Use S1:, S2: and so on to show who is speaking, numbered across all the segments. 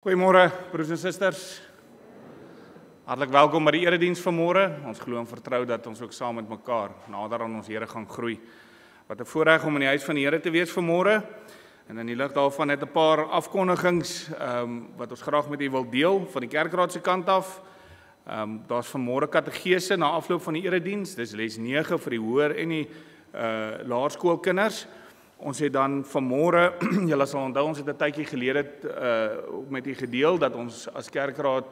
S1: Goeiemôre broers en susters. Hartlik welkom by die erediens vanmôre. Ons glo en vertrou dat ons ook saam met mekaar nader aan ons Here gaan groei. Wat 'n voorreg om in die huis van die Here te wees vanmôre. En in die lig daarvan net 'n paar afkondigings wat ons graag met u wil deel van die kerkraad se kant af. Daar's vanmôre kategese na afloop van die erediens. Dis les 9 vir die hoër en die laerskoolkinders. Ons het dan vanmôre, julle sal onthou, ons het 'n tydjie gelede met u gedeel dat ons as kerkraad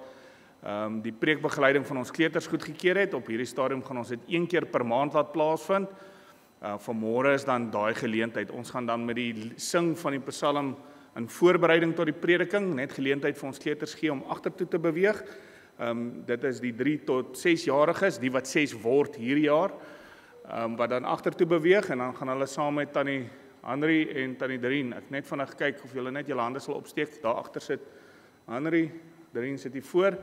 S1: die preekbegeleiding van ons kleuters goedgekeur het. Op hierdie stadium gaan ons dit 1 keer per maand laat plaasvind. Vanmôre is dan daai geleentheid. Ons gaan dan met die sing van die Psalm in voorbereiding tot die prediking net geleentheid vir ons kleuters gee om agtertoe te beweeg. Dit is die 3 tot 6 jariges, die wat 6 word hierdie jaar, wat dan agtertoe beweeg en dan gaan hulle saam met Tannie Henry en Tannie Drien. Ek net vinnig kyk of julle net julle hande sal opsteek. Daar agter sit Henry, Drien sit hier voor.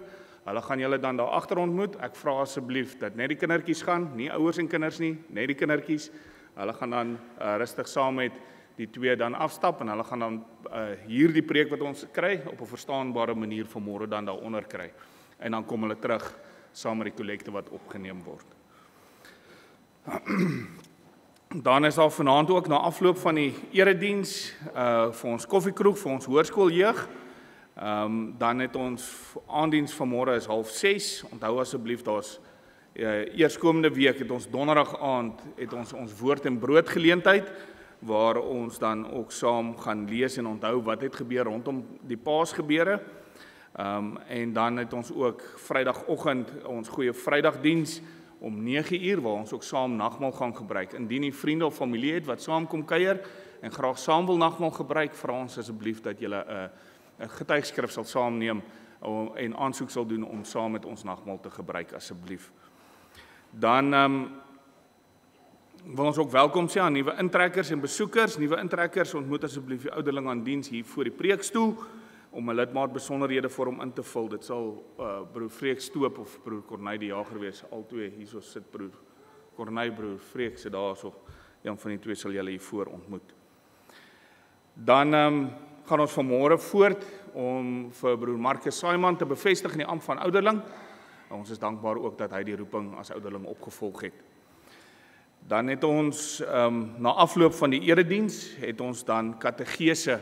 S1: Hulle gaan julle dan daar agter ontmoet. Ek vra asseblief dat net die kindertjies gaan, nie ouers en kinders nie, net die kindertjies. Hulle gaan dan rustig saam met die twee dan afstap en hulle gaan dan hierdie preek wat ons kry op 'n verstaanbare manier vanmôre dan daaronder kry. En dan kom hulle terug saam met die kollekte wat opgeneem word. Dan is daar vanaand ook na afloop van die erediens vir ons koffiekroeg vir ons hoërskooljeug. Dan het ons aanddiens vanmôre is 5:30. Onthou asseblief daar's eerskomende week het ons donderdag aand het ons woord en brood geleentheid waar ons dan ook saam gaan lees en onthou wat het gebeur rondom die Paasgebeure. En dan het ons ook Vrydagoggend ons goeie Vrydagdiens om 9:00 waar ons ook saam nagmaal gaan gebruik. Indien u vriende of familie het wat saam kom kuier en graag saam wil nagmaal gebruik, vra ons asseblief dat julle 'n getuigskrif sal saamneem en aansoek sal doen om saam met ons nagmaal te gebruik asseblief. Dan wil ons ook welkom sê aan nuwe intrekkers en besoekers. Nuwe intrekkers ontmoet asseblief die ouderling aan diens hier voor die preekstoel om 'n lidmaat besonderhede vir hom in te vul. Dit sal broer Freek Stoop of broer Corneille die jager wees. Albei hierso sit broer Corneille, broer Freek sit daarso. Een van die twee sal julle hier voor ontmoet. Dan gaan ons vanmôre voort om vir broer Marcus Saiman te bevestig in die ampt van ouderling. Ons is dankbaar ook dat hy die roeping as ouderling opgevolg het. Dan het ons na afloop van die erediens het ons dan kategese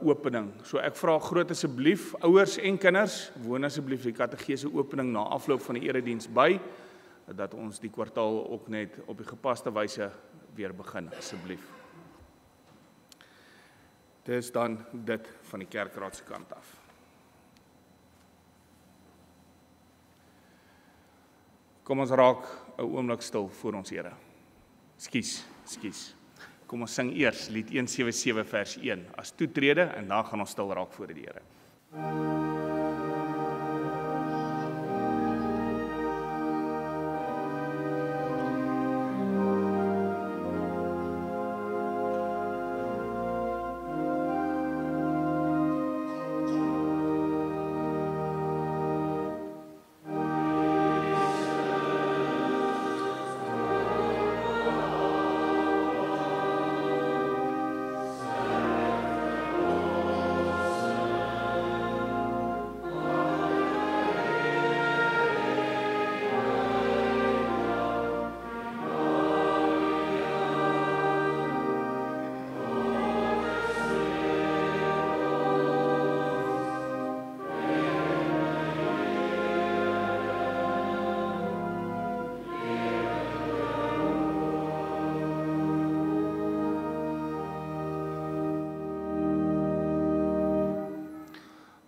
S1: opening. So ek vra groot asseblief ouers en kinders, woon asseblief die kategese opening na afloop van die erediens by, dat ons die kwartaal ook net op die gepaste wyse weer begin asseblief. Dis dan dit van die kerkraad se kant af. Kom ons raak 'n oomblik stil voor ons Here. Skus. Kom ons sing eers lied 177 vers 1 as toetrede en dan gaan ons stil raak voor die Here.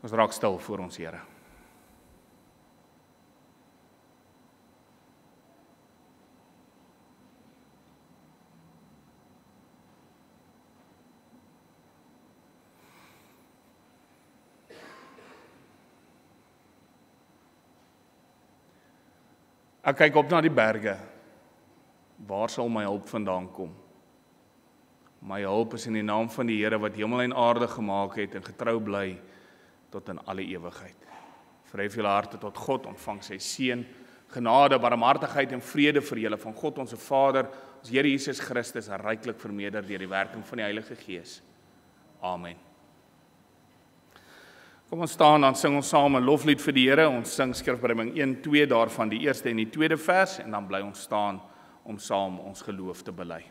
S1: Ons raak stil voor ons Here. Ek kyk op na die berge. Waar sal my hulp vandaan kom? My hulp is in die naam van die Here wat hemel en aarde gemaak het en getrou bly tot in alle ewigheid. Verhef julle harte tot God, ontvang sy seën, genade, barmhartigheid en vrede vir julle van God ons Vader, ons Here Jesus Christus, ryklik vermeerder deur die werking van die Heilige Gees. Amen. Kom ons staan, dan sing ons saam 'n loflied vir die Here. Ons sing Skrifberinge 1:2 daarvan die eerste en die tweede vers en dan bly ons staan om saam ons geloof te bely.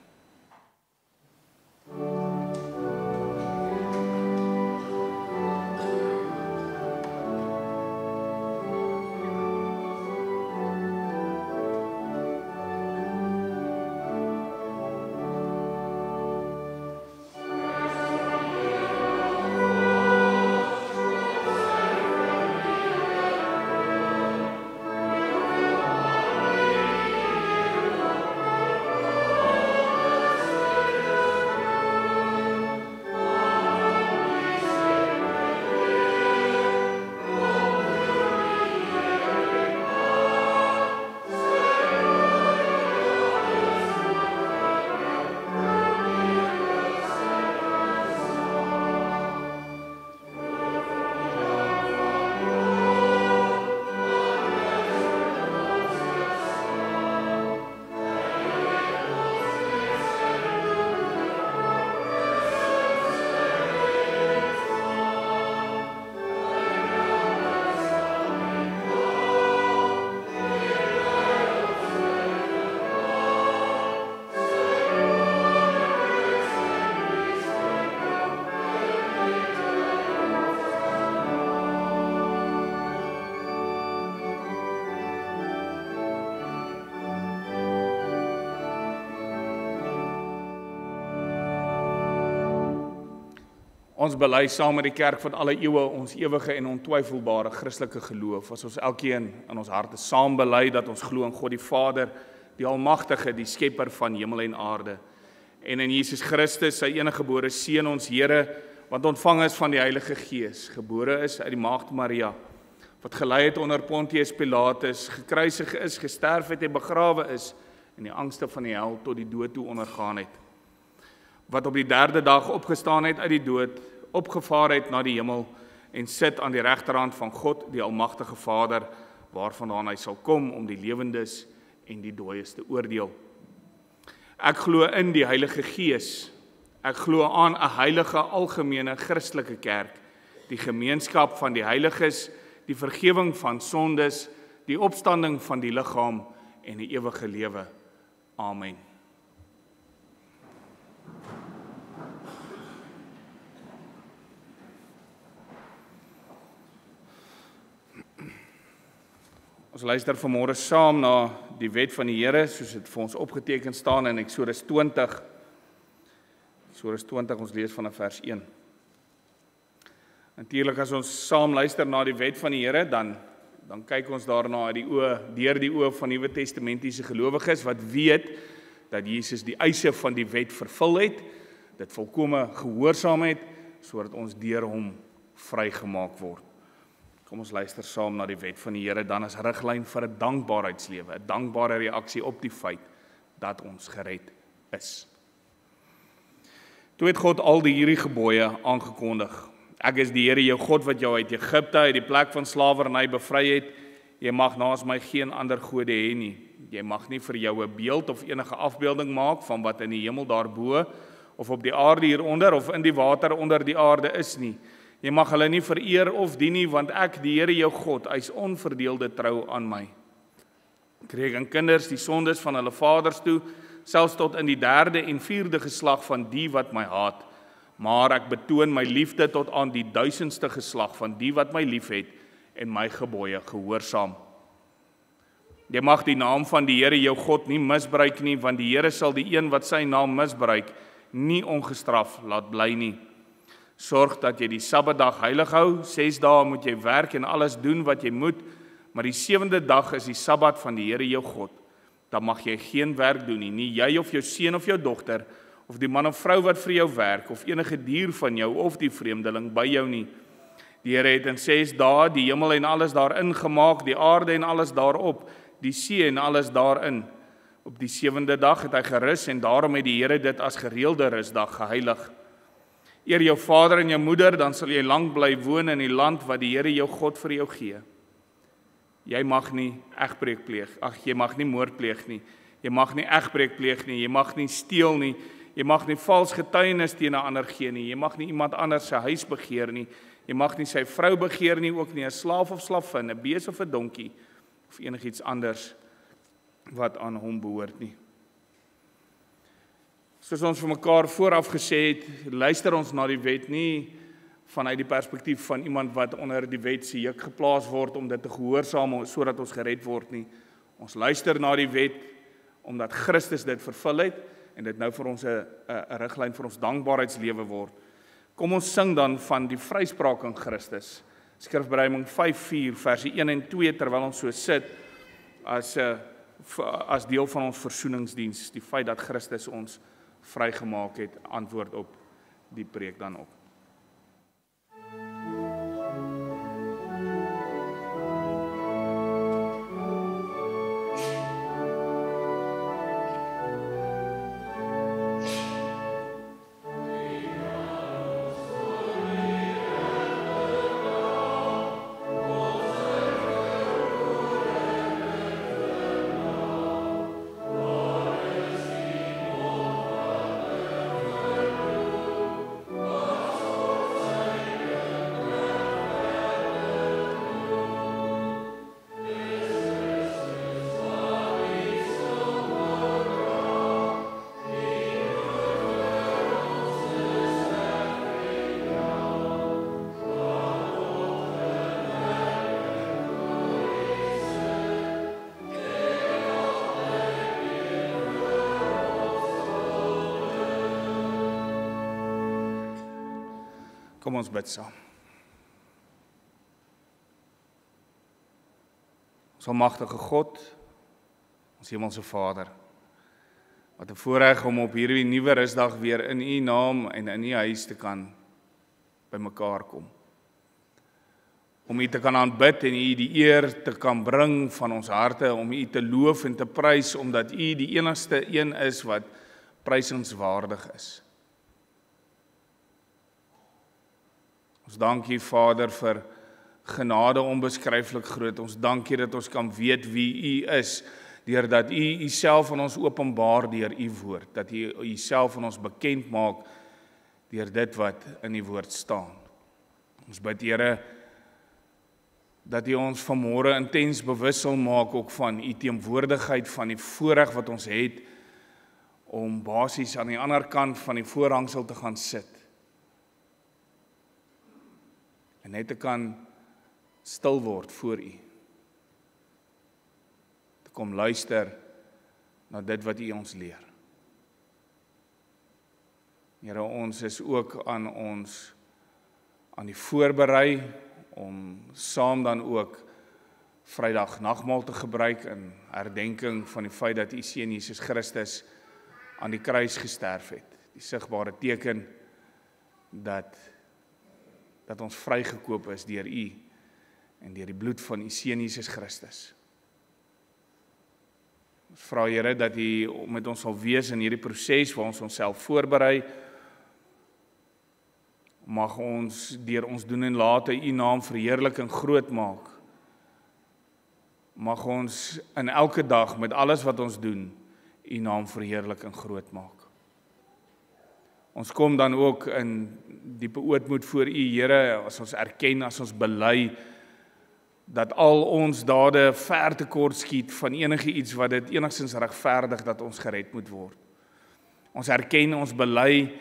S1: Ons bely saam met die kerk van alle eeue ons ewige en ontwyfelbare Christelike geloof, as ons elkeen in ons harte saam bely dat ons glo in God die Vader, die Almagtige, die Skepper van hemel en aarde, en in Jesus Christus, sy eniggebore Seun, ons Here, wat ontvang is van die Heilige Gees, gebore is uit die Maagd Maria, wat gelei het onder Pontius Pilatus, gekruisig is, gesterf het en begrawe is, en die angste van die hel tot die dood toe ondergaan het, wat op die derde dag opgestaan het uit die dood, opgevaar het na die hemel en sit aan die regterhand van God, die Almagtige Vader, waarvandaan hy sal kom om die lewendes en die dooies te oordeel. Ek glo in die Heilige Gees. Ek glo aan 'n heilige algemene Christelike kerk, die gemeenskap van die heiliges, die vergifnis van sondes, die opstanding van die liggaam en die ewige lewe. Amen. Ons luister vanmôre saam na die wet van die Here, soos dit vir ons opgeteken staan in Eksodus 20. Eksodus 20, ons lees vanaf vers 1. Natuurlik as ons saam luister na die wet van die Here, dan kyk ons daarna deur die oë van Nuwe Testamentiese gelowiges wat weet dat Jesus die eise van die wet vervul het, dit volkome gehoorsaam het, sodat ons deur hom vrygemaak word. Kom ons luister saam na die wet van die Here dan as riglyn vir 'n dankbaarheidslewe, 'n dankbare reaksie op die feit dat ons gered is. Toe het God al hierdie gebooie aangekondig. Ek is die Here jou God wat jou uit Egipte, uit die plek van slawerny bevry het. Jy mag naas my geen ander gode hê nie. Jy mag nie vir jou 'n beeld of enige afbeelding maak van wat in die hemel daarbo, of op die aarde hieronder, of in die water onder die aarde is nie. Jy mag hulle nie vereer of dien nie, want ek, die Here jou God, hy's onverdeelde trou aan my. Ek reken kinders die sondes van hulle vaders toe, selfs tot in die 3de en 4de geslag van die wat my haat. Maar ek betoon my liefde tot aan die 1000ste geslag van die wat my liefhet en my gebooie gehoorsaam. Jy mag die naam van die Here jou God nie misbruik nie, want die Here sal die een wat sy naam misbruik nie ongestraf laat bly nie. Sorg dat jy die Sabbatdag heilig hou. 6 dae moet jy werk en alles doen wat jy moet, maar die 7de dag is die Sabbat van die Here jou God. Dan mag jy geen werk doen nie jy of jou seun of jou dogter, of die man of vrou wat vir jou werk, of enige dier van jou of die vreemdeling by jou nie. Die Here het in 6 dae die hemel en alles daarin gemaak, die aarde en alles daarop, die see en alles daarin. Op die 7de dag het hy gerus en daarom het die Here dit as gereelde rusdag geheilig. Eer jou vader en jou moeder, dan sal jy lank bly woon in die land wat die Here jou God vir jou gee. Jy mag nie egbreek pleeg. Jy mag nie moord pleeg nie. Jy mag nie egbreek pleeg nie. Jy mag nie steel nie. Jy mag nie vals getuienis teen 'n ander gee nie. Jy mag nie iemand anders se huis begeer nie. Jy mag nie sy vrou begeer nie, ook nie 'n slaaf of slavin, 'n bees of 'n donkie, of enigiets anders wat aan hom behoort nie. Soos ons vir mekaar vooraf gesê het, luister ons na die wet nie vanuit die perspektief van iemand wat onder die wet se juk geplaas word om dit te gehoorsaam sodat ons gered word nie. Ons luister na die wet omdat Christus dit vervul het en dit nou vir ons 'n riglyn vir ons dankbaarheidslewe word. Kom ons sing dan van die vryspraak in Christus. Skrifbereiding 5:4 verse 1 en 2 terwyl ons so sit as deel van ons versoeningsdiens, die feit dat Christus ons vrygemaak het, antwoord op die preek dan op. Kom ons bid saam. Ons almagtige God, ons hemelse Vader, wat 'n voorreg om op hierdie nuwe rusdag weer in U naam en in U huis te kan bymekaar kom. Om U te kan aanbid en U die eer te kan bring van ons harte, om U te loof en te prys, omdat U die enigste een is wat prysenswaardig is. Ons dank U, Vader, vir genade onbeskryflik groot. Ons dank U dat ons kan weet wie U is, deurdat U Uself aan ons openbaar deur U woord, dat U Uself aan ons bekend maak deur dit wat in U woord staan. Ons bid, Here, dat U ons vanmôre intens bewus sal maak ook van U teenwoordigheid, van die voorreg wat ons het om basies aan die ander kant van die voorhangsel te gaan sit. En net te kan stil word voor U. Te kom luister na dit wat U ons leer. Here, ons is ook aan die voorberei om saam dan ook Vrydag nagmaal te gebruik in herdenking van die feit dat U Seun Jesus Christus aan die kruis gesterf het. Die sigbare teken dat ons vrygekoop is deur U en deur die bloed van U Seun Jesus Christus. Ons vra, Here, dat U met ons sal wees in hierdie proses waar ons onsself voorberei. Mag ons deur ons doen en late U naam verheerlik en groot maak. Mag ons in elke dag met alles wat ons doen U naam verheerlik en groot maak. Ons kom dan ook in diepe ootmoed voor U, Here, as ons erken, as ons bely dat al ons dade ver te kort skiet van enige iets wat dit enigstens regverdig dat ons gered moet word. Ons erken, ons bely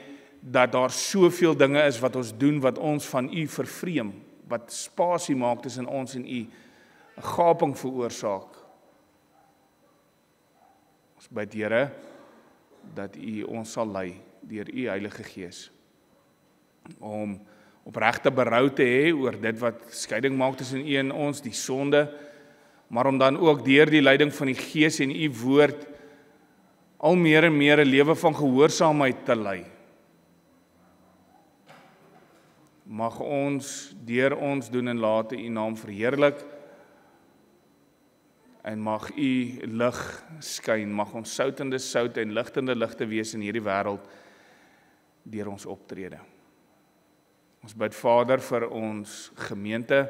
S1: dat daar soveel dinge is wat ons doen wat ons van U vervreem, wat spasie maak tussen ons en U, 'n gaping veroorsaak. Ons bid, Here, dat U ons sal lei deur U Heilige Gees om opregte berou te hê oor dit wat skeiding maak tussen U en ons, die sonde, maar om dan ook deur die leiding van die Gees en U woord al meer en meer 'n lewe van gehoorsaamheid te lei. Mag ons deur ons doen en late U naam verheerlik en mag U lig skyn, mag ons soutende sout en ligtende ligte wees in hierdie wêreld deur ons optrede. Ons bid, Vader, vir ons gemeente.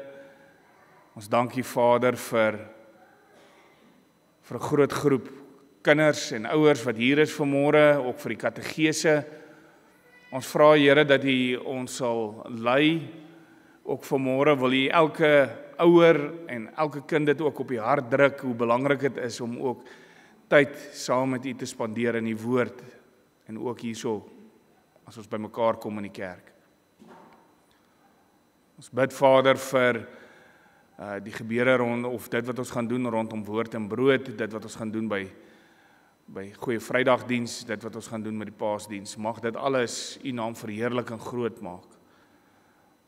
S1: Ons dank U, Vader, vir 'n groot groep kinders en ouers wat hier is vanmôre, ook vir die kategese. Ons vra, Here, dat U ons sal lei ook vanmôre wil U elke ouer en elke kind dit ook op die hart druk, hoe belangrik dit is om ook tyd saam met U te spandeer in die woord, en ook hierso, as ons by mekaar kom in die kerk. Ons bid Vader vir die gebeure rond, of dit wat ons gaan doen rondom woord en brood, dit wat ons gaan doen by Goeie Vrydagdiens, dit wat ons gaan doen met die Paasdiens, mag dit alles U naam verheerlik en groot maak.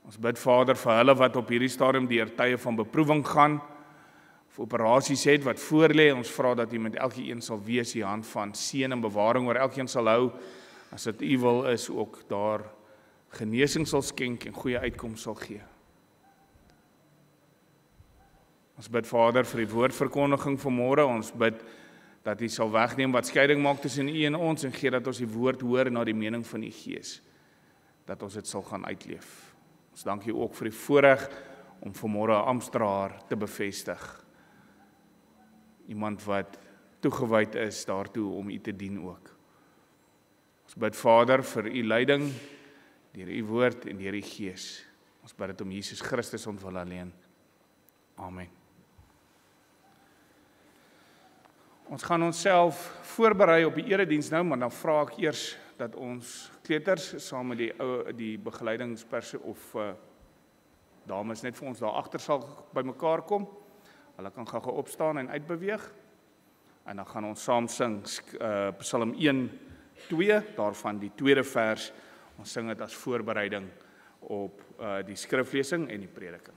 S1: Ons bid Vader vir hulle wat op hierdie stadium deur tye van beproewing gaan, of operasies het wat voorlê, ons vra dat U met elkeen sal wees, U hand van seën en bewaring oor elkeen sal hou, as dit U wil is, ook daar genesing sal skenk en goeie uitkoms sal gee. Ons bid Vader vir die woordverkondiging vanmôre, ons bid dat U sal wegneem wat skeiding maak tussen U en ons, en gee dat ons die woord hoor na die mening van U Gees, dat ons dit sal gaan uitleef. Ons dank U ook vir die voorreg om vanmôre 'n amptdraer te bevestig. Iemand wat toegewyd is daartoe om U te dien ook. Ons bid Vader vir U leiding, deur U woord en deur U Gees. Ons bid dit om Jesus Christus ontwil alleen. Amen. Ons gaan onsself voorberei op die erediens nou, maar dan vra ek eers dat ons kleuters saam met die begeleidingspersoon of dames net vir ons daar agter sal bymekaar kom. Hulle kan gou opstaan en uitbeweeg. En dan gaan ons saam sing Psalm 1:2, daarvan die tweede vers. Ons sing dit as voorbereiding op die skriflesing en die prediking.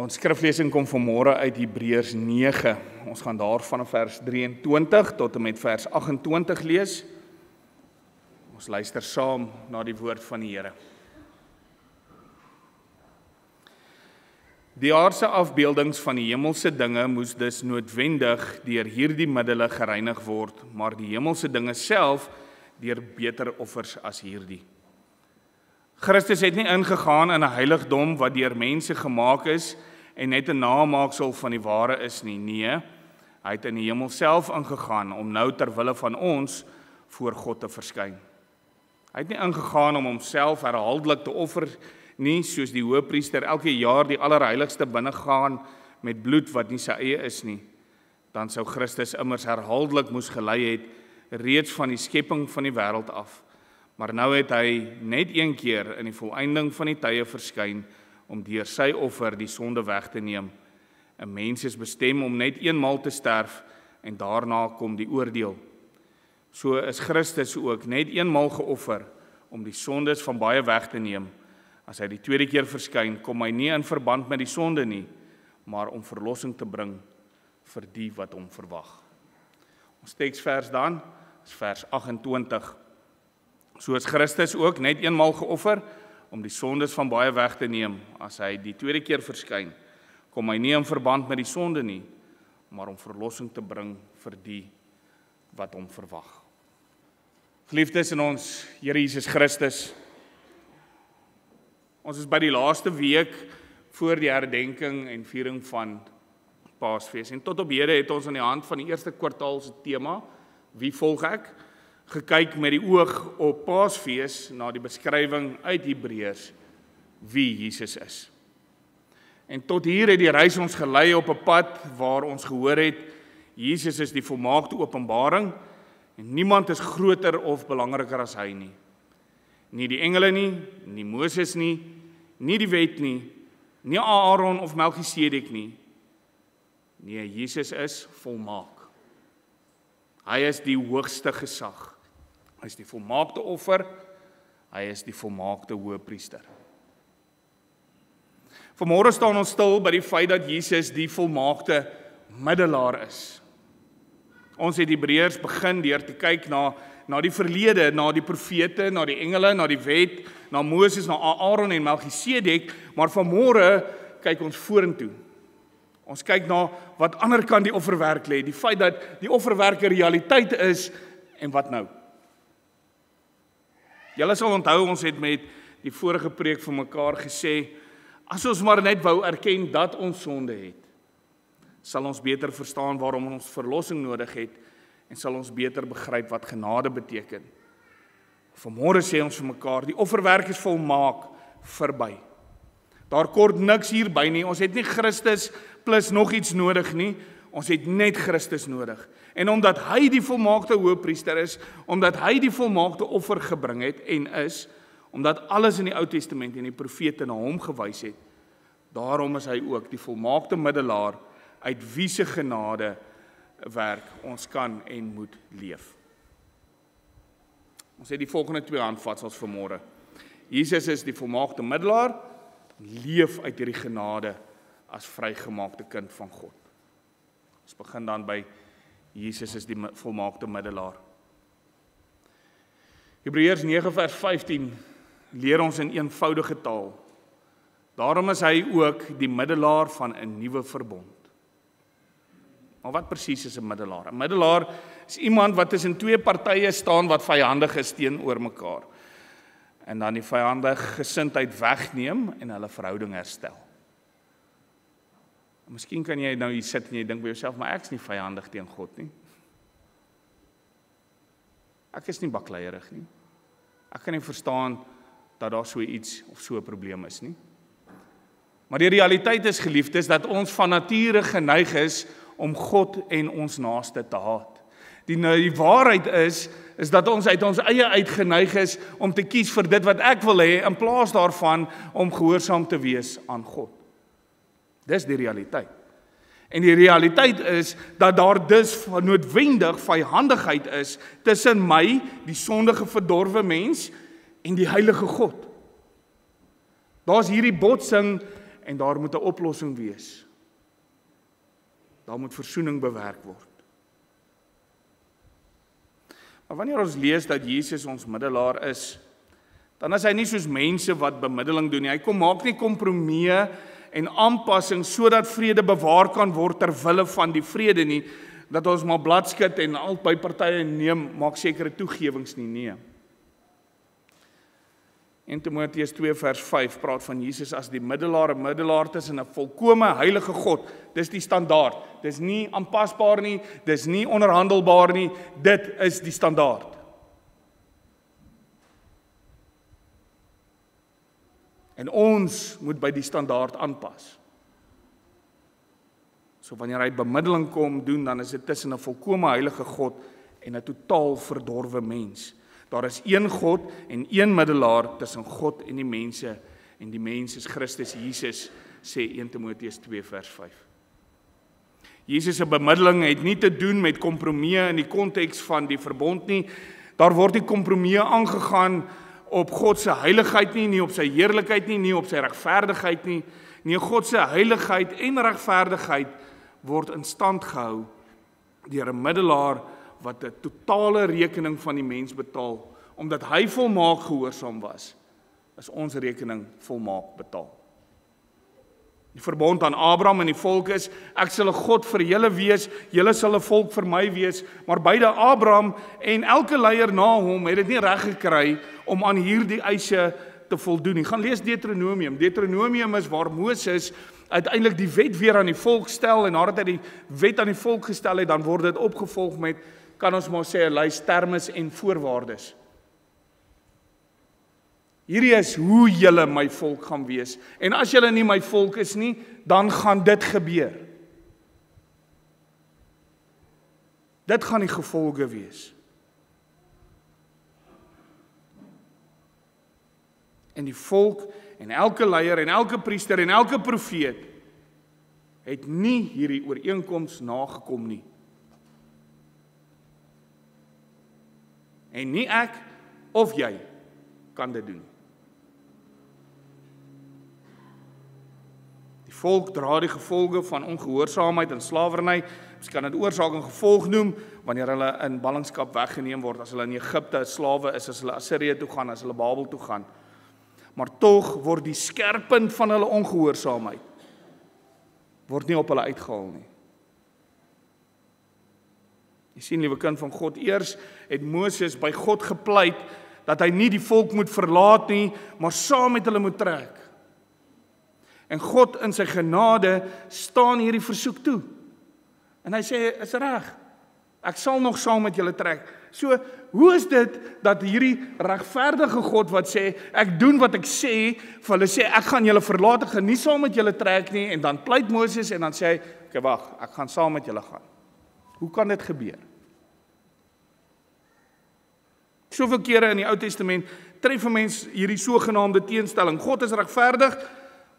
S1: Ons skriflesing kom vanmôre uit Hebreërs 9. Ons gaan daar van vers 23 tot en met vers 28 lees. Ons luister saam na die woord van die Here. Die aardse afbeeldings van die hemelse dinge moes dus noodwendig deur hierdie middele gereinig word, maar die hemelse dinge self deur beter offers as hierdie. Christus het nie ingegaan in 'n heiligdom wat deur mense gemaak is en net 'n namaaksel van die ware is nie. Nee, hy het in die hemel self ingegaan om nou ter wille van ons voor God te verskyn. Hy het nie ingegaan om homself herhaaldelik te offer nie, soos die hoëpriester elke jaar die allerheiligste binnegaan met bloed wat nie sy eie is nie. Dan sou Christus immers herhaaldelik moes gelei het reeds van die skepping van die wêreld af. Maar nou het hy net een keer in die volëinding van die tye verskyn om deur sy offer die sonde weg te neem. 'n Mens is bestem om net eenmaal te sterf en daarna kom die oordeel. So is Christus ook net eenmaal geoffer om die sondes van baie weg te neem. As hy die tweede keer verskyn, kom hy nie in verband met die sonde nie, maar om verlossing te bring vir die wat hom verwag. Ons teksvers dan is vers 28. So is Christus ook net eenmaal geoffer om die sondes van baie weg te neem. As hy die tweede keer verskyn, kom hy nie in verband met die sonde nie, maar om verlossing te bring vir die wat hom verwag. Geliefdes in ons Here Jesus Christus, ons is by die laaste week voor die herdenking en viering van Paasfees. En tot op hede het ons aan die hand van die eerste kwartaal se tema, wie volg ek, gekyk met die oog op Paasfees na die beskrywing uit Hebreërs wie Jesus is. En tot hier het die reis ons gelei op 'n pad waar ons gehoor het, Jesus is die volmaakte openbaring en niemand is groter of belangriker as hy nie. Nie die engele nie Moses nie die wet nie Aaron of Melchisedek nie. Nee, Jesus is volmaak. Hy is die hoogste gesag. Hy is die volmaakte offer. Hy is die volmaakte hoëpriester. Vanmôre staan ons stil by die feit dat Jesus die volmaakte middelaar is. Ons het Hebreërs begin deur te kyk na die verlede, na die profete, na die engele, na die wet, na Moses, na Aaron en Melchisedek, maar vanmôre kyk ons vorentoe. Ons kyk na wat ander kant die offerwerk lê, die feit dat die offerwerk 'n realiteit is en wat nou? Julle sal onthou ons het met die vorige preek vir mekaar gesê, as ons maar net wou erken dat ons sonde het, sal ons beter verstaan waarom ons verlossing nodig het en sal ons beter begryp wat genade beteken. Vanmôre sê ons vir mekaar, die offerwerk is volmaak verby. Daar kort niks hierby nie, ons het nie Christus plus nog iets nodig nie, ons het net Christus nodig. En omdat hy die volmaakte hoëpriester is, omdat hy die volmaakte offer gebring het en is, omdat alles in die Ou Testament en die profete na hom gewys het, daarom is hy ook die volmaakte middelaar uit wie se genade werk ons kan en moet leef. Ons het die volgende 2 handvatsels vanmôre. Jesus is die volmaakte middelaar, leef uit hierdie genade as vrygemaakte kind van God. Ons begin dan by Jesus is die volmaakte middelaar. Hebreërs 9 vers 15 leer ons in eenvoudige taal. Daarom is hy ook die middelaar van 'n nuwe verbond. Maar wat presies is 'n middelaar? 'n Middelaar is iemand wat tussen 2 partye staan wat vyhandig is teenoor mekaar. En dan die vyhandige gesindheid wegneem en hulle verhouding herstel. Miskien kan jy nou hier sit en jy dink by jouself, maar ek is nie vyhandig teen God nie. Ek is nie bakleierig nie. Ek kan nie verstaan dat daar so iets of so 'n probleem is nie. Maar die realiteit is, geliefdes, dat ons van nature geneig is om God en ons naaste te haat. Die waarheid is dat ons uit ons eie uitgeneig is om te kies vir dit wat ek wil hê in plaas daarvan om gehoorsaam te wees aan God. Dis die realiteit. En die realiteit is dat daar dus noodwendig vyhandigheid is tussen my, die sondige verdorwe mens, en die heilige God. Daar's hierdie botsing en daar moet 'n oplossing wees. Daar moet versoening bewerk word. Maar wanneer ons lees dat Jesus ons middelaar is, dan is hy nie soos mense wat bemiddeling doen nie. Hy maak nie kompromieë en aanpassings sodat vrede bewaar kan word ter wille van die vrede nie, dat ons maar bladskit en albei partye maak sekere toegewings nie. Nee. En Timoteus 2 vers 5 praat van Jesus as die middelaar, 'n middelaar tussen 'n volkome heilige God. Dis die standaard. Dis nie aanpasbaar nie, dis nie onderhandelbaar nie, dit is die standaard. En ons moet by die standaard aanpas. So wanneer hy bemiddeling kom doen, dan is dit tussen 'n volkome heilige God en 'n totaal verdorwe mens. Daar is een God en een middelaar tussen God en die mense, en die mens is Christus Jesus, sê 1 Timoteus 2 vers 5. Jesus se bemiddeling het nie te doen met kompromieë in die konteks van die verbond nie. Daar word nie kompromieë aangegaan op God se heiligheid nie op sy heerlikheid nie op sy regverdigheid nie. Nee, God se heiligheid en regverdigheid word in stand gehou deur 'n middelaar wat 'n totale rekening van die mens betaal, omdat hy volmaak gehoorsaam was, is ons rekening volmaak betaal. Die verbond aan Abraham en die volk is, ek sal 'n God vir julle wees, julle sal 'n volk vir my wees, maar beide Abraham en elke leier na hom het dit nie reg gekry om aan hierdie eise te voldoen nie. Gaan lees Deuteronomium. Deuteronomium is waar Moses uiteindelik die wet weer aan die volk stel, en nadat hy die wet aan die volk gestel het, dan word dit opgevolg met, kan ons maar sê, 'n lys termes en voorwaardes. Hierdie is hoe julle my volk gaan wees. En as julle nie my volk is nie, dan gaan dit gebeur. Dit gaan die gevolge wees. En die volk, en elke leier, en elke priester, en elke profeet, het nie hierdie ooreenkoms nagekom nie. En nie ek, of jy, kan dit doen. Die volk dra die gevolge van ongehoorsaamheid en slawerny. Ons kan dit oorsaak en gevolg noem, wanneer hulle in ballingskap weggeneem word, as hulle in Egipte slawe is, as hulle Assirië toe gaan, as hulle Babel toe gaan. Maar tog word die skerpunt van hulle ongehoorsaamheid word nie op hulle uitgehaal nie. Jy sien, liewe kind van God, eers het Moses by God gepleit dat hy nie die volk moet verlaat nie, maar saam met hulle moet trek. En God in sy genade staan hierdie versoek toe. En hy sê, is reg, ek sal nog saam met julle trek. So, hoe is dit dat hierdie regverdige God wat sê, ek doen wat ek sê, vir hulle sê, ek gaan julle verlaat, ek gaan nie saam met julle trek nie, en dan pleit Moses en dan sê hy, okay, wag, ek gaan saam met julle gaan. Hoe kan dit gebeur? Soveel kere in die Ou Testament tref 'n mens hierdie sogenaamde teenstelling. God is regverdig,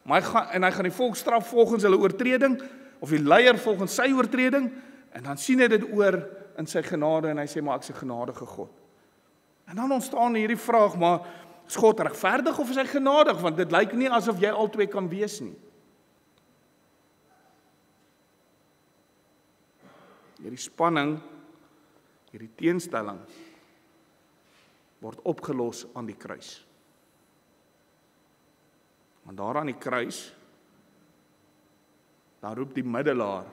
S1: maar hy gaan die volk straf volgens hulle oortreding, of die leier volgens sy oortreding, en dan sien hy dit oor in sy genade, en hy sê, maar ek is 'n genadige God. En dan ontstaan hierdie vraag, maar is God regverdig of is hy genadig? Want dit lyk nie asof jy albei kan wees nie. Hierdie spanning, hierdie teenstelling, word opgelos aan die kruis. Want daar aan die kruis, daar roep die middelaar,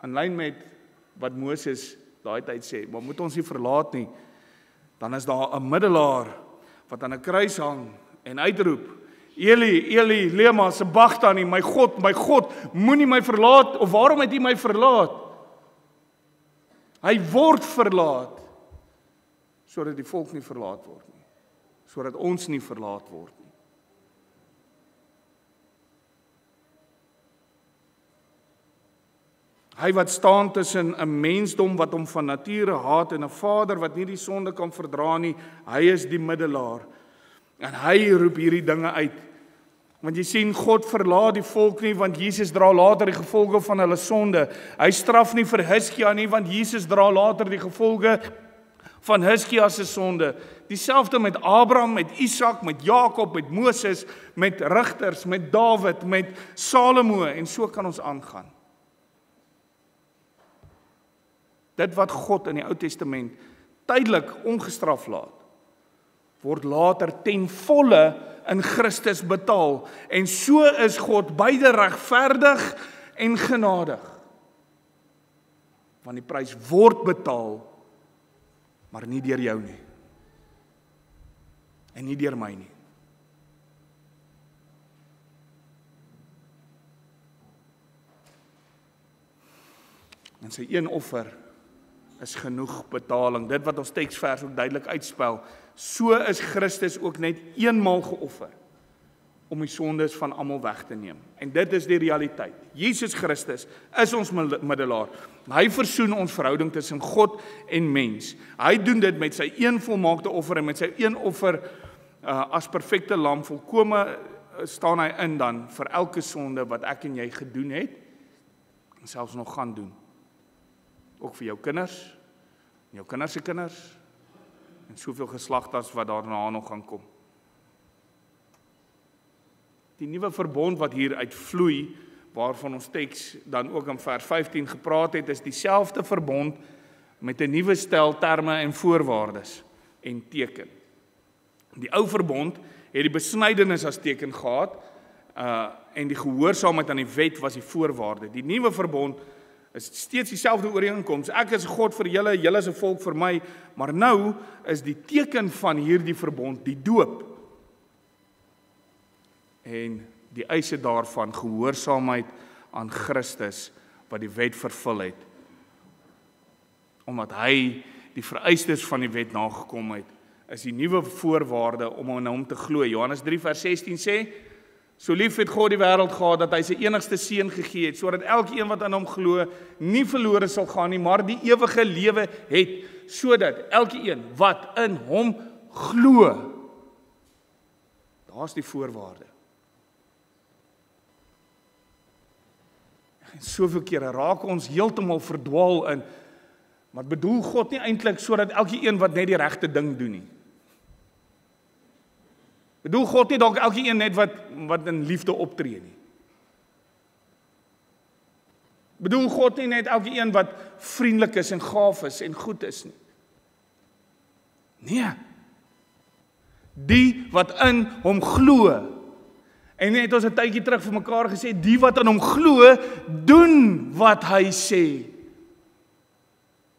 S1: in lyn met wat Moses daai tyd sê, maar moet ons nie verlaat nie, dan is daar 'n middelaar wat aan 'n kruis hang en uitroep, Eli, Eli, lema sabachthani, my God, moenie my verlaat, of waarom het U my verlaat? Hy word verlaat, sodat die volk nie verlaat word nie, sodat ons nie verlaat word nie. Hy wat staan tussen 'n mensdom wat hom van nature haat en 'n Vader wat nie die sonde kan verdra nie, hy is die middelaar. En hy roep hierdie dinge uit. Want jy sien, God verlaat die volk nie, want Jesus dra later die gevolge van hulle sonde. Hy straf nie vir Hiskia nie, want Jesus dra later die gevolge van Hiskia se sonde. Dieselfde met Abraham, met Isak, met Jakob, met Moses, met rigters, met Dawid, met Salomo, en so kan ons aangaan. Dit wat God in die Ou Testament tydelik ongestraf laat, word later ten volle in Christus betaal. En so is God beide regverdig en genadig. Want die prys word betaal, maar nie deur jou nie. En nie deur my nie. En sy een offer is genoeg betaling. Dit wat ons teksvers ook duidelik uitspel. So is Christus ook net eenmaal geoffer om die sondes van almal weg te neem. En dit is die realiteit. Jesus Christus is ons middelaar. Hy versoen ons verhouding tussen God en mens. Hy doen dit met sy een volmaakte offer en met sy een offer as perfekte lam. Volkome staan hy in dan vir elke sonde wat ek en jy gedoen het en selfs nog gaan doen. Ook vir jou kinders, en jou kinders se kinders, en soveel geslagtes wat daarna nog gaan kom. Die nuwe verbond wat hier uitvloei, waarvan ons teks dan ook in vers 15 gepraat het, is dieselfde verbond met 'n nuwe stel terme en voorwaardes en teken. Die ou verbond het die besnydenis as teken gehad, en die gehoorsaamheid aan die wet was die voorwaarde. Die nuwe verbond is steeds dieselfde ooreenkoms. Ek is God vir julle, julle is 'n volk vir my, maar nou is die teken van hierdie verbond die doop. En die eise daarvan gehoorsaamheid aan Christus wat die wet vervul het. Omdat hy die vereistes van die wet nagekom het is die nuwe voorwaarde om aan hom te glo. Johannes 3 vers 16 sê, so lief het God die wêreld gehad, dat hy sy enigste seun gegee het, sodat elkeen wat aan hom glo, nie verlore sal gaan nie, maar die ewige lewe het, sodat elkeen wat in hom glo, daar's die voorwaarde. En soveel kere raak ons heeltemal verdwaal in, maar bedoel God nie eintlik sodat elkeen wat net die regte ding doen nie. Bedoel God nie dalk elkeen net wat in liefde optree nie. Bedoel God nie net elkeen wat vriendelik is en gaaf is en goed is nie. Nee. Die wat in hom glo. En net ons 'n tydjie terug vir mekaar gesê, die wat in hom glo, doen wat hy sê.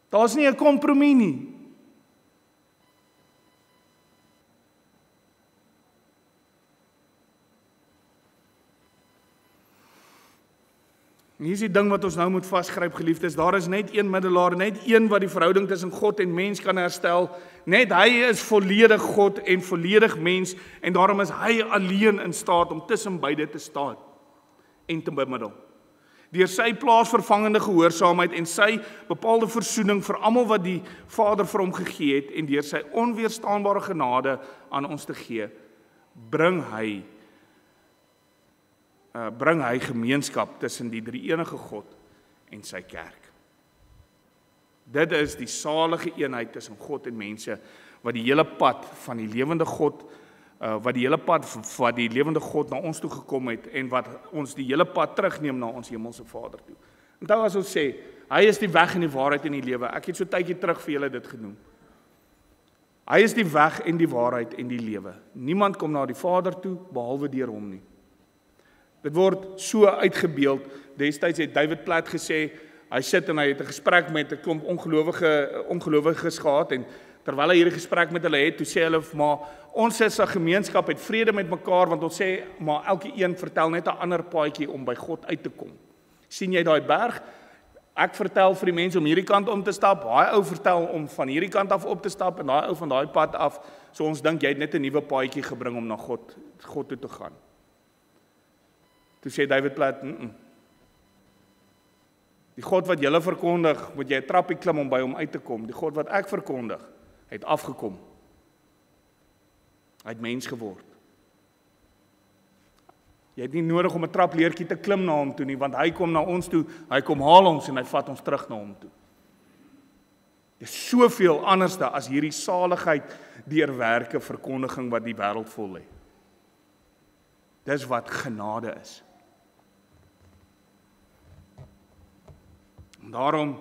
S1: Daar's nie 'n kompromie nie. En hier is die ding wat ons nou moet vasgryp, geliefdes, daar is net een middelaar, net een wat die verhouding tussen God en mens kan herstel, net hy is volledig God en volledig mens, en daarom is hy alleen in staat om tussen beide te staan en te bemiddel. Deur sy plaasvervangende gehoorsaamheid en sy bepaalde versoening vir almal wat die Vader vir hom gegee het, en deur sy onweerstaanbare genade aan ons te gee, bring hy gemeenskap tussen die drie-enige God en sy kerk. Dit is die salige eenheid tussen God en mense, wat die hele pad van die lewende God, wat die lewende God na ons toe gekom het, en wat ons die hele pad terugneem na ons hemelse Vader toe. Onthou as ons sê, hy is die weg en die waarheid en die lewe. Ek het so tydjie terug vir julle dit genoem. Hy is die weg en die waarheid en die lewe. Niemand kom na die Vader toe, behalwe deur hom nie. Dit word so uitgebeeld. Destyds het David Platt gesê, hy sit en hy het 'n gesprek met 'n klomp ongelowiges gehad, en terwyl hy hierdie gesprek met hulle het, toe sê hulle, maar ons is 'n gemeenskap, het vrede met mekaar, want ons sê, maar elke een vertel net 'n ander paadjie om by God uit te kom. Sien jy daai berg? Ek vertel vir die mense om hierdie kant om te stap, daai ou vertel om van hierdie kant af op te stap, en daai ou van daai pad af, so ons dink jy het net 'n nuwe paadjie gebring om na God toe te gaan. Toe sê David Platt, die God wat julle verkondig, moet jy 'n trappie klim om by hom uit te kom. Die God wat ek verkondig, het afgekom. Hy het mens geword. Jy het nie nodig om 'n trapleertjie te klim na hom toe nie, want hy kom na ons toe, hy kom haal ons en hy vat ons terug na hom toe. Dit is soveel anderste as hierdie saligheid deur werke verkondiging wat die wêreld vol lê. Dis wat genade is. En daarom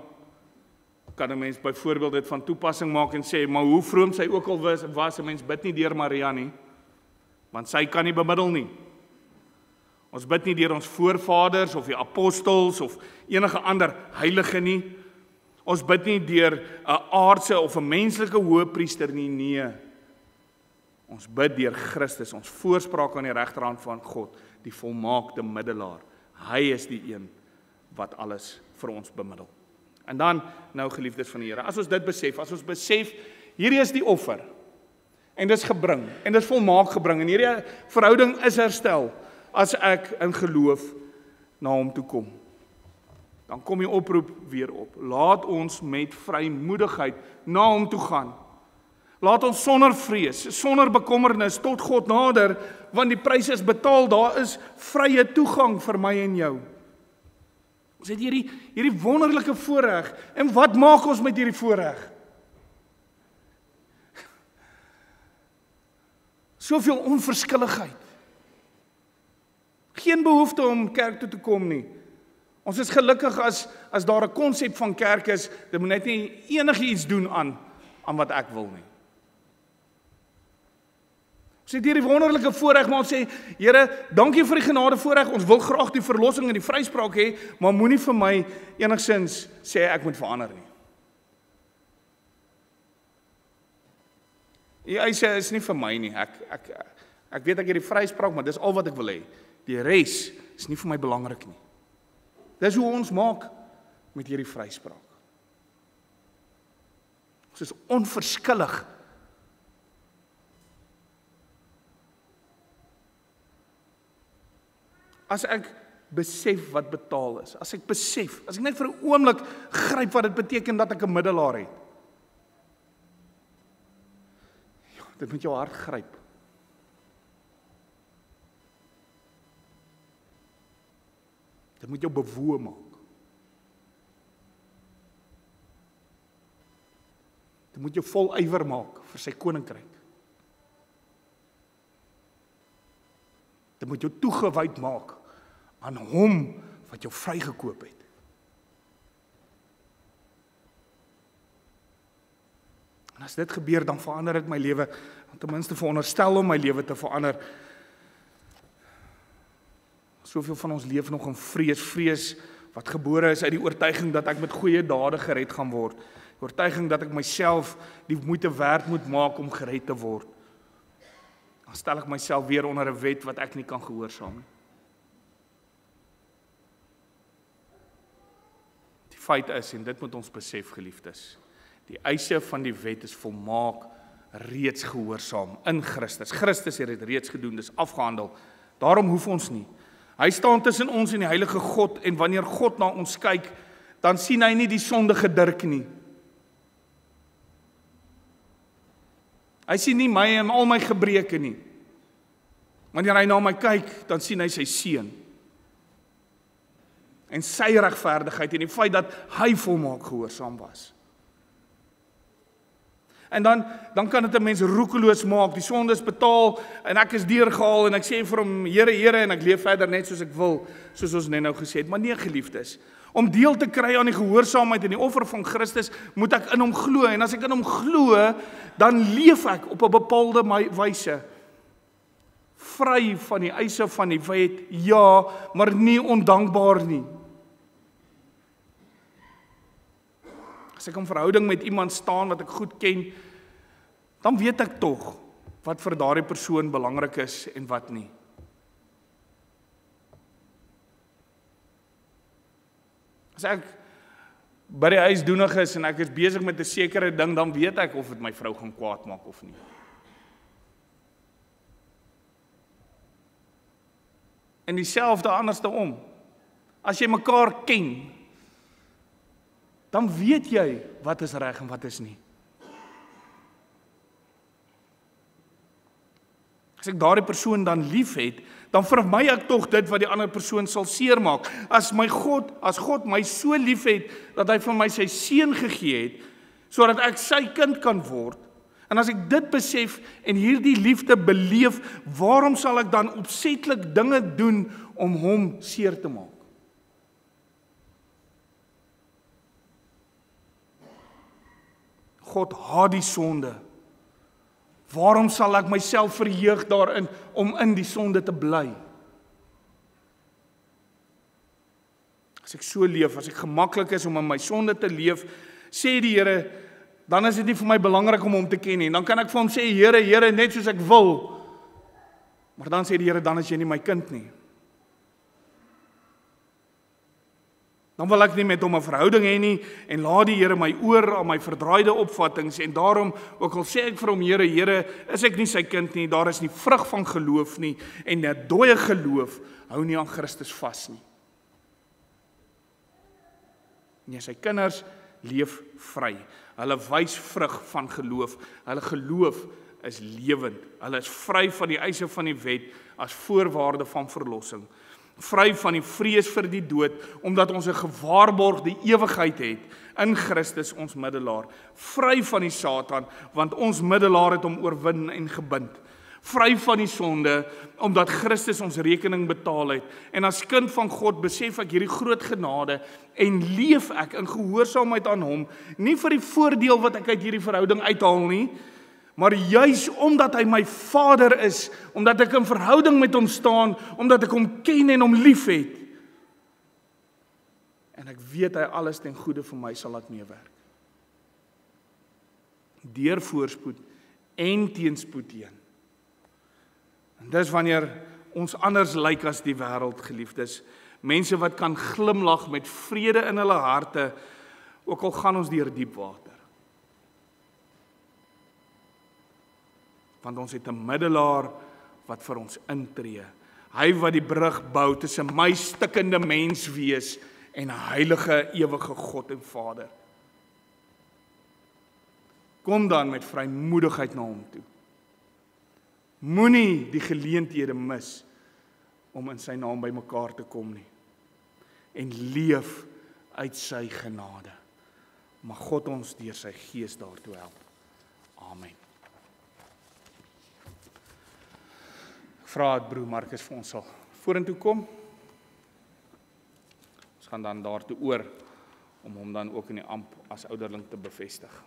S1: kan 'n mens byvoorbeeld dit van toepassing maak en sê, maar hoe vroom sy ook al was 'n mens bid nie deur Maria nie, want sy kan nie bemiddel nie. Ons bid nie deur ons voorvaders of die apostels of enige ander heilige nie. Ons bid nie deur 'n aardse of 'n menslike hoëpriester nie, nee. Ons bid deur Christus, ons voorspraak aan die regterhand van God, die volmaakte middelaar. Hy is die een wat alles vir ons bemiddel. En dan, nou geliefdes van die Here, as ons dit besef, hierdie is die offer, en dit is gebring, en dit is volmaak gebring, en hierdie verhouding is herstel, as ek in geloof na hom toe kom. Dan kom die oproep weer op, laat ons met vrymoedigheid na hom toe gaan. Laat ons sonder vrees, sonder bekommernis tot God nader, want die prys is betaal, daar is vrye toegang vir my en jou. Ons het hierdie wonderlike voorreg, en wat maak ons met hierdie voorreg? Soveel onverskilligheid. Geen behoefte om kerk toe te kom nie. Ons is gelukkig as daar 'n konsep van kerk is, dit moet net nie enigiets doen aan wat ek wil nie. Ons het hierdie wonderlike voorreg, maar ons sê, Here, dankie vir die genade voorreg, ons wil graag die verlossing en die vryspraak hê, maar moenie vir my enigsins sê ek moet verander nie. Die eise is nie vir my nie, ek weet ek het die vryspraak, maar dis al wat ek wil hê. Die res is nie vir my belangrik nie. Dis hoe ons maak met hierdie vryspraak. Ons is onverskillig as ek besef wat betaal is, as ek besef, as ek net vir 'n oomblik gryp wat dit beteken dat ek 'n middelaar het. Ja, dit moet jou hart gryp. Dit moet jou bewoe maak. Dit moet jou vol ywer maak vir sy koninkryk. Dit moet jou toegewyd maak aan hom wat jou vrygekoop het. En as dit gebeur, dan verander dit my lewe, ten minste veronderstel om my lewe te verander. Soveel van ons leef nog in vrees wat gebore is uit die oortuiging dat ek met goeie dade gered gaan word. Die oortuiging dat ek myself die moeite werd moet maak om gered te word. Dan stel ek myself weer onder 'n wet wat ek nie kan gehoorsaam nie. Die feit is, en dit moet ons besef, geliefdes, die eise van die wet is volmaak reeds gehoorsaam in Christus. Christus het dit reeds gedoen, dis afgehandel. Daarom hoef ons nie. Hy staan tussen ons en die heilige God, en wanneer God na ons kyk, dan sien hy nie die sondige Dirk nie. Hy sien nie my en al my gebreke nie. Wanneer hy na my kyk, dan sien hy sy seun. En sy regverdigheid en die feit dat hy volmaak gehoorsaam was. En dan kan dit 'n mens roekeloos maak, die sonde is betaal, en ek is deurgehaal, en ek sê vir hom, Here, Here, en ek leef verder net soos ek wil, soos ons net nou gesê het. Maar nee, geliefdes, om deel te kry aan die gehoorsaamheid en die offer van Christus, moet ek in hom glo, en as ek in hom glo, dan leef ek op 'n bepaalde wyse, vry van die eise van die wet, ja, maar nie ondankbaar nie. As ek in verhouding met iemand staan wat ek goed ken, dan weet ek tog wat vir daardie persoon belangrik is en wat nie. As ek by die huis doenig is en ek is besig met 'n sekere ding, dan weet ek of dit my vrou gaan kwaad maak of nie. En dieselfde andersom. As jy mekaar ken, dan weet jy wat is reg en wat is nie. As ek daardie persoon dan lief het, dan vermy ek tog dit wat die ander persoon sal seermaak. As God my so lief het, dat hy vir my sy seun gegee het, sodat ek sy kind kan word, en as ek dit besef en hierdie liefde beleef, waarom sal ek dan opsetlik dinge doen om hom seer te maak? God haat die sonde. Waarom sal ek myself verheug daarin om in die sonde te bly? As ek so leef, as ek gemaklik is om in my sonde te leef, sê die Here, dan is dit nie vir my belangrik om hom te ken nie. Dan kan ek vir hom sê, Here, Here, net soos ek wil. Maar dan sê die Here, dan is jy nie my kind nie. Dan wil ek nie met hom 'n verhouding hê nie, en laat die Here my oor aan my verdraaide opvattings, en daarom, ook al sê ek vir hom, Here, Here, is ek nie sy kind nie, daar is nie vrug van geloof nie, en 'n dooie geloof hou nie aan Christus vas nie. Nee, sy kinders leef vry. Hulle wys vrug van geloof. Hulle geloof is lewend. Hulle is vry van die eise van die wet as voorwaarde van verlossing. Vry van die vrees vir die dood, omdat ons 'n gewaarborgde ewigheid het in Christus ons middelaar. Vry van die Satan, want ons middelaar het hom oorwin en gebind. Vry van die sonde, omdat Christus ons rekening betaal het. En as kind van God besef ek hierdie groot genade en leef ek in gehoorsaamheid aan hom, nie vir die voordeel wat ek uit hierdie verhouding uithaal nie, maar juis omdat hy my Vader is, omdat ek in verhouding met hom staan, omdat ek hom ken en hom lief het. En ek weet hy alles ten goeie vir my sal laat meewerk. Deur voorspoed en teenspoed heen. En dis wanneer ons anders lyk as die wêreld, geliefdes. Mense wat kan glimlag met vrede in hulle harte, ook al gaan ons deur diep water. Want ons het 'n middelaar wat vir ons intree. Hy wat die brug bou tussen my stikkende menswees en 'n heilige, ewige God en Vader. Kom dan met vrymoedigheid na hom toe. Moenie die geleenthede mis om in sy naam by mekaar te kom nie. En leef uit sy genade. Mag God ons deur sy Gees daartoe help. Amen. Ek vra dat broer Marcus vir ons sal vorentoe kom. Ons gaan dan daartoe oor om hom dan ook in die amp as ouderling te bevestig.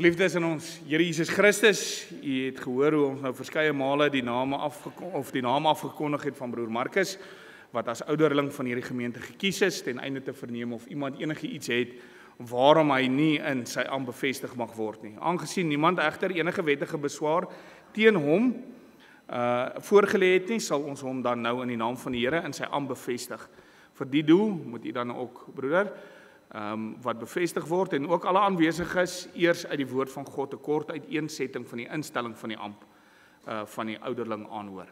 S1: Geliefdes in ons Here Jesus Christus, u het gehoor hoe ons nou verskeie male die naam afgekondig het van broer Marcus, wat as ouderling van hierdie gemeente gekies is, ten einde te verneem of iemand enige iets het, waarom hy nie in sy ampt bevestig mag word nie. Aangesien niemand egter enige wettige beswaar teen hom voorgelê het nie, sal ons hom dan nou in die naam van die Here in sy ampt bevestig. Vir die doel moet u dan ook, broeder, wat bevestig word en ook alle aanwesiges eers uit die woord van God 'n kort uiteensetting van die instelling van die ampt van die ouderling aanhoor.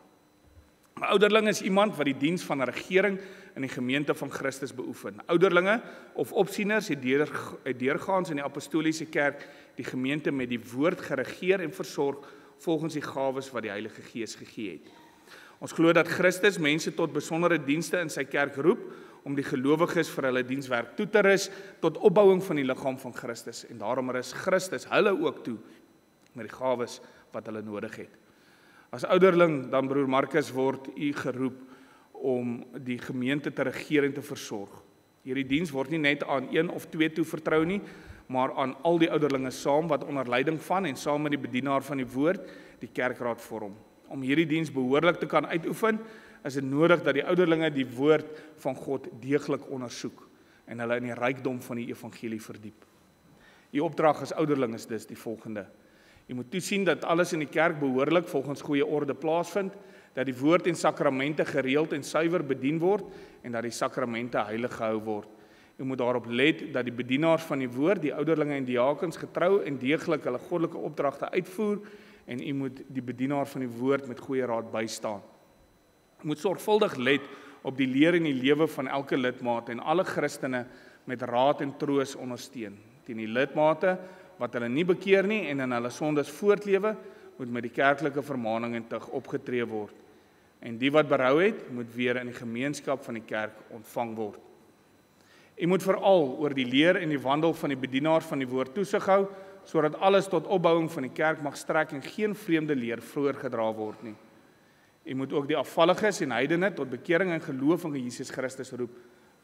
S1: 'n Ouderling is iemand wat die diens van 'n regering in die gemeente van Christus beoefen. Ouderlinge of opsieners het deurgaans in die apostoliese kerk die gemeente met die woord geregeer en versorg volgens die gawes wat die Heilige Gees gegee het. Ons glo dat Christus mense tot besondere dienste in sy kerk roep om die gelowiges vir hulle dienswerk toe te rus tot opbouing van die liggaam van Christus. En daarom rus Christus hulle ook toe met die gawes wat hulle nodig het. As ouderling dan broer Marcus word u geroep om die gemeente te regeer en te versorg. Hierdie diens word nie net aan 1 of 2 toevertrou nie, maar aan al die ouderlinge saam wat onder leiding van en saam met die bedienaar van die woord die kerkraad vorm. Om hierdie diens behoorlik te kan uitoefen, is dit nodig dat die ouderlinge die woord van God deeglik ondersoek en hulle in die rykdom van die evangelie verdiep. Die opdrag as ouderling is dus die volgende. Jy moet toesien dat alles in die kerk behoorlik volgens goeie orde plaasvind, dat die woord en sakramente gereeld en suiwer bedien word en dat die sakramente heilig gehou word. Jy moet daarop let dat die bedienaars van die woord, die ouderlinge en diakens getrou en deeglik hulle goddelike opdragte uitvoer en jy moet die bedienaar van die woord met goeie raad bystaan. Jy moet sorgvuldig let op die leer en die lewe van elke lidmaat en alle Christene met raad en troos ondersteun. Teen die lidmate wat hulle nie bekeer nie en in hulle sondes voortlewe, moet met die kerklike vermaning en tug opgetree word. En die wat berou het, moet weer in die gemeenskap van die kerk ontvang word. Jy moet veral oor die leer en die wandel van die bedienaar van die woord toesig hou, sodat alles tot opbouing van die kerk mag strek en geen vreemde leer voorgedra word nie. Jy moet ook die afvalliges en heidene tot bekering en geloof in Jesus Christus roep,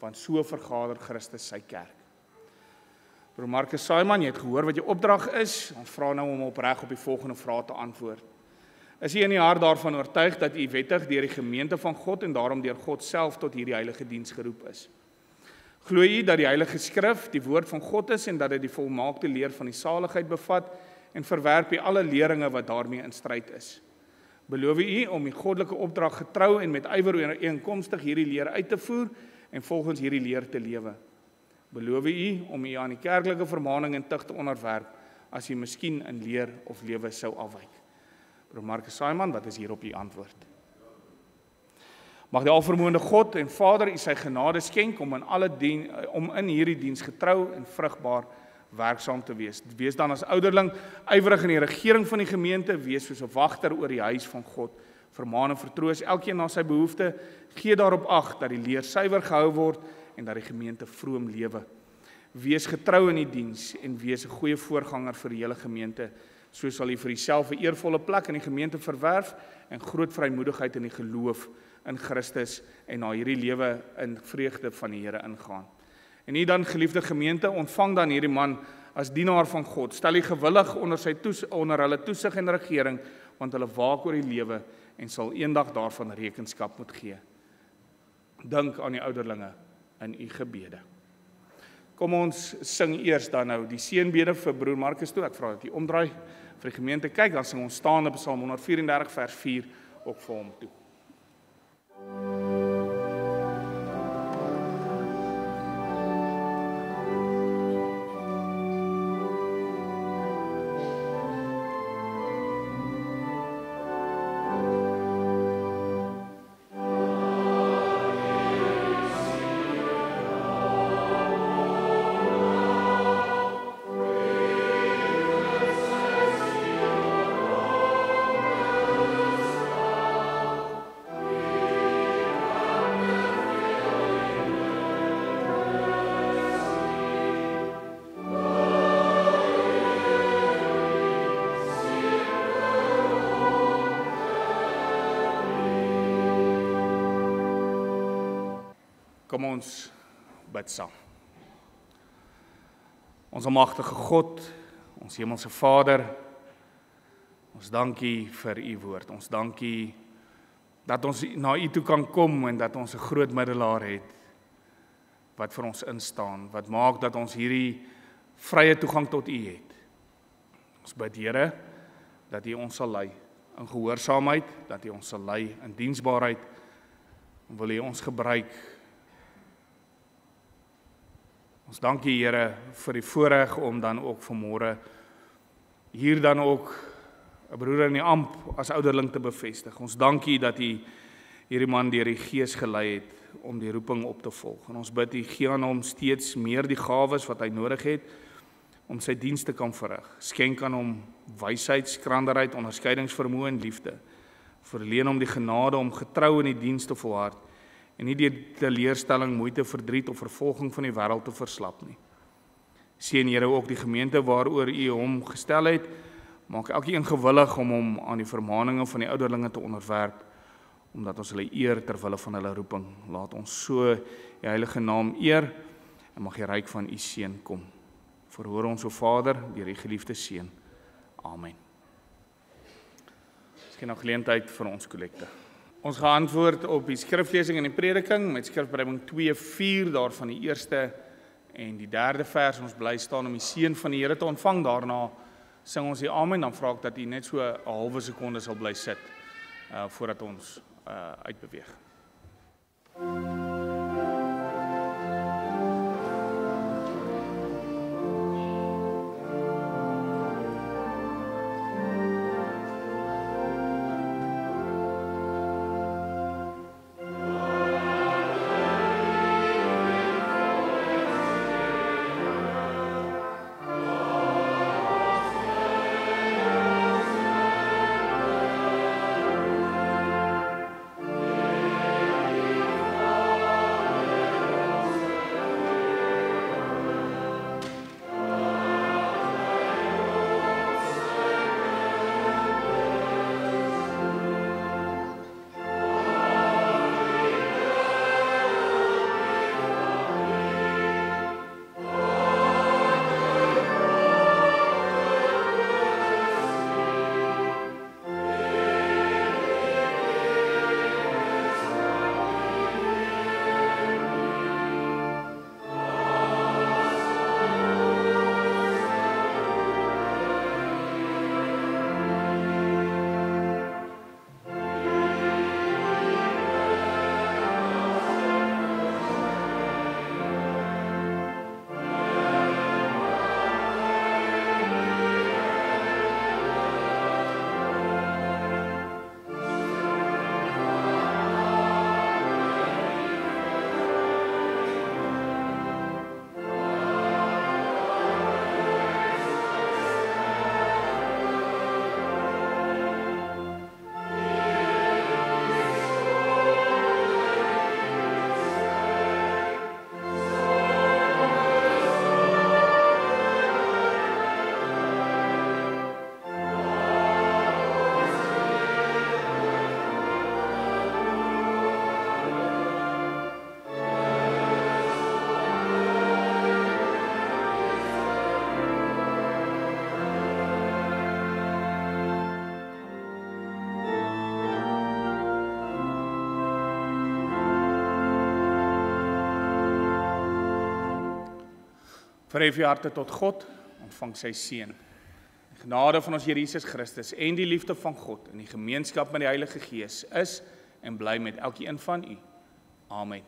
S1: want so vergader Christus sy kerk. Broer Marcus Simon, jy het gehoor wat jou opdrag is, ons vra nou om opreg op die volgende vraag te antwoord. Is jy in die hart daarvan oortuig dat jy wettig deur die gemeente van God en daarom deur God self tot hierdie heilige diens geroep is? Glo jy dat die Heilige Skrif die woord van God is en dat dit die volmaakte leer van die saligheid bevat en verwerp jy alle leringe wat daarmee in stryd is? Beloof jy om die goddelike opdrag getrou en met ywer ooreenkomstig hierdie leer uit te voer en volgens hierdie leer te lewe? Beloof jy om jy aan die kerklike vermaning en tug te onderwerp as jy miskien in leer of lewe sou afwyk? Broer Marcus Simon, wat is hierop die antwoord? Mag die alvermoënde God en Vader u sy genade skenk om in hierdie diens getrou en vrugbaar werksaam te wees. Wees dan as ouderling ywerig in die regering van die gemeente, wees soos 'n wagter oor die huis van God. Vermaan en vertroos elkeen na sy behoefte, gee daarop ag dat die leer suiwer gehou word en dat die gemeente vroom lewe. Wees getrou in die diens en wees 'n goeie voorganger vir die hele gemeente. So sal jy vir jouself 'n eervolle plek in die gemeente verwerf en groot vrymoedigheid in die geloof in Christus en na hierdie lewe in vreugde van die Here ingaan. En u dan, geliefde gemeente, ontvang dan hierdie man as dienaar van God. Stel hy gewillig onder hulle toesig en regering, want hulle waak oor die lewe en sal eendag daarvan rekenskap moet gee. Dink aan die ouderlinge in u gebede. Kom ons sing eers dan nou die seënbede vir broer Marcus toe. Ek vra dat jy omdraai vir die gemeente kyk, dan sing ons staande Psalm 134 vers 4 ook vir hom toe. Kom ons bid saam. Ons almagtige God, ons hemelse Vader, ons dankie vir u woord. Ons dankie dat ons na u toe kan kom en dat ons 'n groot middelaar het wat vir ons instaan, wat maak dat ons hierdie vrye toegang tot u het. Ons bid Here dat u ons sal lei in gehoorsaamheid, dat u ons sal lei in diensbaarheid. Wil u ons gebruik. Ons dankie Here vir die voorreg om dan ook vanmôre hier dan ook 'n broer in die amp as ouderling te bevestig. Ons dankie dat u hierdie man deur die Gees gelei het om die roeping op te volg. En ons bid u gee aan hom steeds meer die gawes wat hy nodig het om sy diens te kan verrig. Skenk aan hom wysheid, skranderheid, onderskeidingsvermoë en liefde. Verleen hom die genade om getrou in die diens te volhard en nie deur teleurstelling, moeite, verdriet of vervolging van die wêreld te verslap nie. Seën Here ook die gemeente waaroor u hom gestel het, maak elkeen gewillig om hom aan die vermaaninge van die ouderlinge te onderwerp, omdat ons hulle eer ter wille van hulle roeping. Laat ons so die heilige naam eer en mag die ryk van u seën kom. Verhoor ons o Vader deur die geliefde seun. Amen. Miskien nog geleentheid vir ons kollekte. Ons gaan antwoord op die skriflesing en die prediking met skrifbreiding 2:4 daarvan die eerste en die derde vers. Ons bly staan om die seën van die Here te ontvang. Daarna sing ons die amen, dan vra ek dat u net so 'n halwe sekonde sal bly sit voordat ons uitbeweeg. Verhef jou harte tot God, ontvang sy seën. Die genade van ons Here Jesus Christus en die liefde van God en die gemeenskap met die Heilige Gees is en bly met elkeen van u. Amen.